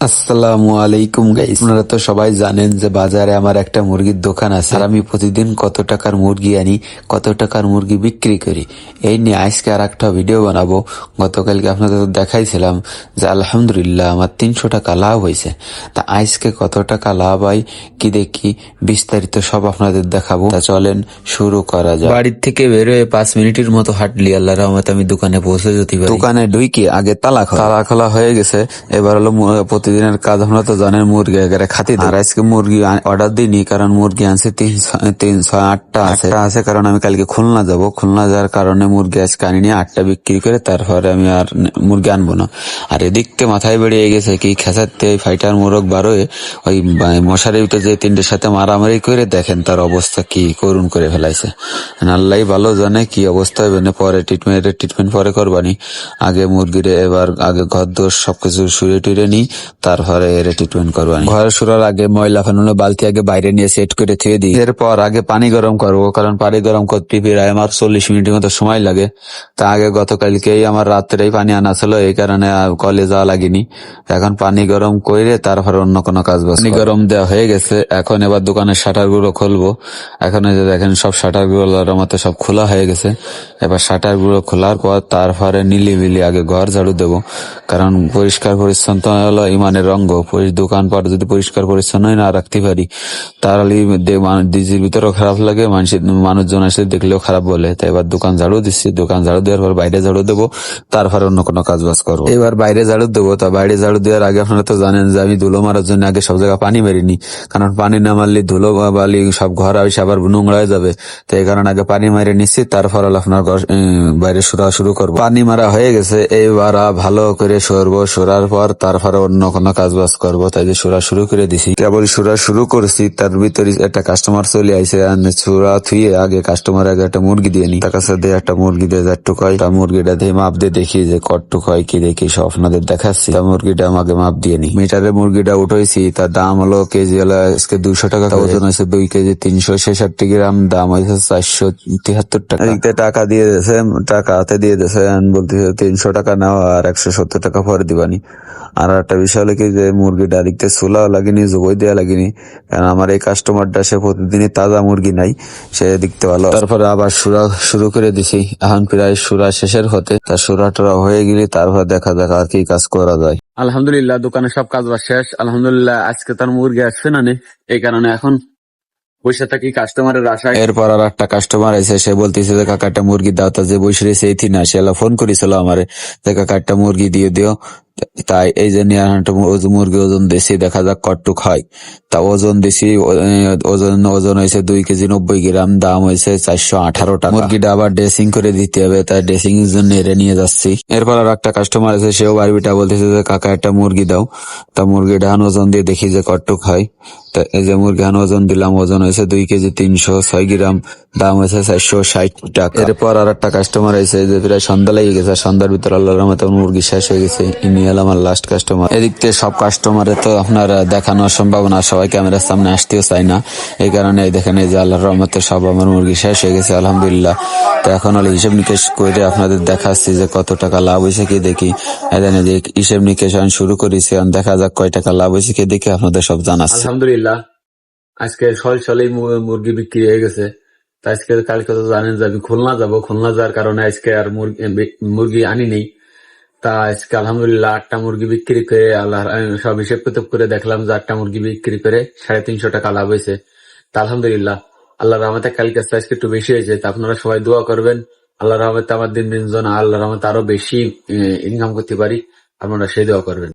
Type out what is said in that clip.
আসসালামু আলাইকুম গাইস, আপনারা তো সবাই জানেন যে বাজারে আমার একটা মুরগির দোকান আছে আর আমি প্রতিদিন কত টাকার মুরগি আনি, কত টাকার মুরগি বিক্রি করি। এই নিয়ে আজকে আর একটা ভিডিও বানাবো। গতকালকে আপনাদের দেখাইছিলাম যে আলহামদুলিল্লাহ আমার 300 টাকা লাভ হয়েছে। তা আজকে কত টাকা লাভ হয় কি দেখি, বিস্তারিত সব আপনাদের দেখাবো। তা চলেন শুরু করা যাক। বাড়ির থেকে বেরোয় 5 মিনিটের মতো হাঁটলি আল্লাহর রহমতে আমি দোকানে পৌঁছে যেতে পারি। দোকানে ঢুকি আগে তালা খোলা হয়ে গেছে। এবার হলো প্রতিদিনের কাজ, আপনারা তো জানেন মুরগি এগারে খাতি। আর আজকে মুরগি অর্ডার দিইনি, কারণ মুরগি আনছে 8টা আছে, কারণ আমি কালকে খুলনা যাব। খুলনা যাওয়ার কারণে মুরগি আজকে আনিনি, 8টা বিক্রি করে তারপরে আমি আর মুরগি আনবো না। আর এদিককে মাথায় বেরিয়ে গেছে কি খেসাতে ফাইটার মোরগ বারোয় ওই মশারির ভিতরে যে 3টের সাথে মারামারি করে দেখেন তার অবস্থা কি করুণ করে ফেলাইছে। আল্লাহ ভালো জানে কি অবস্থা হবে না। পরে ট্রিটমেন্ট পরে করবানি, আগে মুরগিরে এবার আগে ঘর দোষ সবকিছু শুয়ে টুরে নি, তারপরে এর ট্রিটমেন্ট করবানি। ঘরে শুরার আগে ময়লা ফেলানো বালতি আগে বাইরে নিয়ে সেট করে থুয়ে দিই। এরপর আগে পানি গরম করবো, কারণ পানি গরম করতে প্রায় আমার 40 মিনিটের মতো সময় লাগে। তা আগে গতকালকেই আমার রাত্রেই পানি আনা ছিল, এই কারণে কলে যাওয়া লাগেনি। এখন পানি গরম করে তারপরে অন্য কোনো কাজ বাজ। পানি গরম দেওয়া হয়ে গেছে, এখন এবার দোকানের শাটার গুলো খুলবো। এখন এই যে দেখেন সব শাটার গুলোর মতো সব খোলা হয়ে গেছে। এবার শাটার গুলো খোলার পর তারপরে নিলিবিলি আগে ঘর ঝাড়ু দেবো, কারণ পরিষ্কার পরিচ্ছন্ন হলো ইমানের রঙ্গ। দোকানপাট যদি পরিষ্কার পরিচ্ছন্ন না রাখতে পারি তাহলে নিজের ভিতরেও খারাপ লাগে, মানুষজন এসে দেখলেও খারাপ বলে। তাই এবার দোকান ঝাড়ু দিচ্ছি, দোকান ঝাড়ু দেওয়ার পর বাইরে ঝাড়ু দেবো, তারপরে অন্য কোনো কাজ বাজ করবো। এবার বাইরে ঝাড়ু দেবো। তা বাইরে ঝাড়ু দেওয়ার আগে আপনারা তো জানেন যে আমি ধুলো মারার জন্য আগে সব জায়গায় পানি মারিনি, কারণ পানি না মারলে ধুলো বালি সব ঘর আসে আবার নোংরা হয়ে যাবে। তো এই কারণে আগে পানি মারে নিচ্ছি, তারপর আপনার বাইরে সরা শুরু করবো। পানি মারা হয়ে গেছে, এইবার ভালো করে সরবো। সরার পর তারপরে অন্য কোনো কাজ বাজ করবো। তাই যে সুরা শুরু করে দিছি, কেবল সুরা শুরু করছি তার ভিতরে একটা কাস্টমার চলে আইসে। সুরা থুয়ে আগে কাস্টমার আগে একটা মুরগি দিয়ে নি, তার কাছে দিয়ে একটা মুরগি দিয়ে যারটুক হয় তা মুরগিটা দিয়ে মাপ দিয়ে দেখি যে কটটুক হয় কি দেখি, সব আপনাদের দেখাচ্ছি। তা মুরগিটা আমাকে মাপ দিয়ে নি। মিটারে মুরগিটা উঠেছি, তার দাম হলো কেজি হলো আজকে 200 টাকা, ওজন হয়েছে 2 কেজি 366 গ্রাম, দাম হয়েছে 473 টাকা। এদিকে টাকা দিয়ে দিয়েছে, টাকা হাতে দিয়ে দিয়েছে, বলতেছে 300 টাকা নেওয়া আর 170 টাকা পরে দিবানি। আর একটা বিষয় হলো কি যে মুরগিটা দেখতে চুলাও লাগেনি, জবই দেওয়া লাগেনি, কারণ আমার এই কাস্টমারটা সে প্রতিদিনই তাজা মুরগি নাই, সে দেখতে ভালো। তারপরে আবার সুরা শুরু করে দিছি। এখন প্রায় সুরা শেষের হতে, তার সুরা টরা হয়ে গেলে তারপর দেখা যাক আর কি কাজ করা যায়। আলহামদুলিল্লাহ দোকানে সব কাজ বাজ শেষ। আলহামদুলিল্লাহ আজকে তার মুরগি আসছে না, এই কারণে এখন বসে থাকি কাস্টমারের আশায়। এরপর আর একটা কাস্টমার এসে সে বলতেছে যে কাকা একটা মুরগি দাও। তা যে বসে রয়েছে এই না, সে ফোন করেছিল আমারে যে কাকা একটা মুরগি দিয়ে দিও। তাই এই জন্য মুরগি ওজন দিছি, দেখা যাক কটটুক হয়। তা ওজন দিছি, ওজন হয়েছে 2 কেজি 90 গ্রাম, দাম হয়েছে 418 টাকা। মুরগিটা আবার ড্রেসিং করে দিতে হবে, তাই ড্রেসিং এর জন্য এরে নিয়ে যাচ্ছি। এরপর আর একটা কাস্টমার আছে, সেও বারবিটা বলতেছে যে কাকা একটা মুরগি দাও। তা মুরগিটা ওজন দিয়ে দেখি যে কটটুক হয়। তা এই যে মুরগি ওজন দিলাম, ওজন হয়েছে 2 কেজি 306 গ্রাম, দাম হয়েছে 460 টাকা। এরপর আর একটা কাস্টমার আছে, যে প্রায় সন্ধ্যা লেগে গেছে, সন্ধ্যার ভিতর আল্লাহর রহমতে মুরগি শেষ হয়ে গেছে। ইনি হলো আমার লাস্ট কাস্টমার। এদিক থেকে সব কাস্টমারে তো আপনার দেখানো সম্ভব না, সবাই ক্যামেরার সামনে আসতেও চাই না, এই কারণে দেখেন এই যে আল্লাহর রহমতে সব আমার মুরগি শেষ হয়ে গেছে আলহামদুলিল্লাহ। তো এখন হলো হিসেব নিকেশ করে আপনাদের দেখাচ্ছি যে কত টাকা লাভ হয়েছে কি দেখি। এখানে যে হিসেব নিকেশ আমি শুরু করেছি, দেখা যাক কয় টাকা লাভ হয়েছে কি দেখি, আপনাদের সব জানাচ্ছি। আলহামদুলিল্লাহ আজকে সলেই মুরগি বিক্রি হয়ে গেছে। তা আজকে কালকে তো জানেন যে আমি খুলনা যাবো, খুলনা যাওয়ার কারণে আজকে আর মুরগি আনি নেই। তা আজকে আলহামদুলিল্লাহ 8টা মুরগি বিক্রি করে আল্লাহ সব হিসেব কিতাব করে দেখলাম যে 8টা মুরগি বিক্রি করে 350 টাকা লাভ হয়েছে। তা আলহামদুলিল্লাহ আল্লাহর রহমতে কালকে আজকে একটু বেশি হয়েছে। তা আপনারা সবাই দোয়া করবেন আল্লাহর রহমতে আমার দিন দিন যেন আল্লাহর রহমতে আরো বেশি ইনকাম করতে পারি, আপনারা সেই দোয়া করবেন।